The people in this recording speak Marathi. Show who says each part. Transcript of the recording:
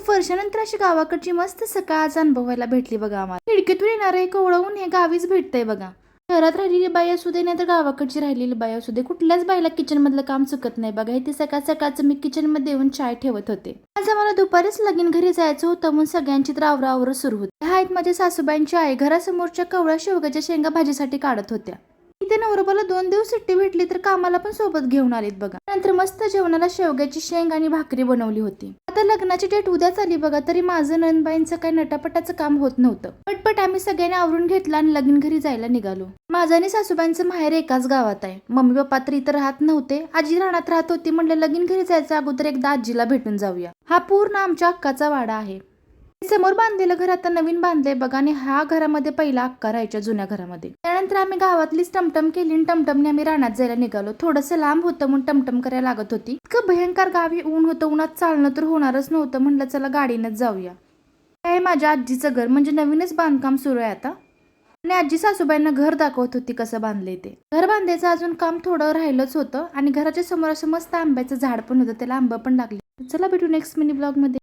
Speaker 1: खूप वर्षानंतर अशी गावाकडची मस्त सकाळ अनुभवायला भेटली बघा आम्हाला. खिडकीतून येणारं एक ओळवून हे गावीच भेटतंय बघा. शहरात राहिलेली बाई असू दे नाही तर गावाकडची राहिलेली बाई असू दे, कुठल्याच बाईला किचन मधलं काम चुकत नाही बघा. ते सकाळ सकाळचं मी किचन मध्ये येऊन चाय ठेवत होते. आज आम्हाला दुपारीच लगीन घरी जायचं होतं म्हणून सगळ्यांची तर आवराआवर सुरू होती. हा आहेत माझ्या सासूबाईंची आई. घरासमोरच्या कवळ्या शेवगाच्या शेंगा भाजीसाठी काढत होत्या. इथे नवरोबाला 2 दिवस सुट्टी भेटली तर कामाला पण सोबत घेऊन आलीत बघा. नंतर मस्त जेवणाला शेवग्याची शेंग आणि भाकरी बनवली होती. आता लग्नाची डेट उद्याच आली बघा, तरी माझं नंदबाईंचं काही नटापटाचं काम होत नव्हतं. पटपट आम्ही सगळ्यांनी आवरून घेतलं आणि लगीन घरी जायला निघालो. माझं आणि सासूबाईंचं माहेर एकाच गावात आहे. मम्मी पप्पा तर इथं राहत नव्हते, आजी रानात राहत होती. म्हणलं लगीन घरी जायचं अगोदर एकदा आजीला भेटून जाऊया. हा पूर्ण आमच्या अक्काचा वाडा आहे. समोर बांधलेलं घर आता नवीन बांधलंय बघा आणि ह्या घरामध्ये पहिला अक्का राहायच्या जुन्या घरामध्ये. त्यानंतर आम्ही गावातलीच टमटम केली आणि टमटमने आम्ही रानात जायला निघालो. थोडंसं लांब होतं म्हणून टमटम करायला लागत होती. इतकं भयंकर गावी ऊन होतं, उन्हात चालणं तर होणारच नव्हतं. म्हणलं चला गाडीनच जाऊया. हे माझ्या आजीचं घर, म्हणजे नवीनच बांधकाम सुरू आहे आता. आणि आजी सासूबाईंना घर दाखवत होती कसं बांधलंय ते. घर बांधायचं अजून काम थोडं राहिलंच होतं आणि घराच्या समोर असं मस्त आंब्याचं झाड पण होतं, त्याला आंबा पण लागले. चला भेटू नेक्स्ट मिनी ब्लॉग मध्ये.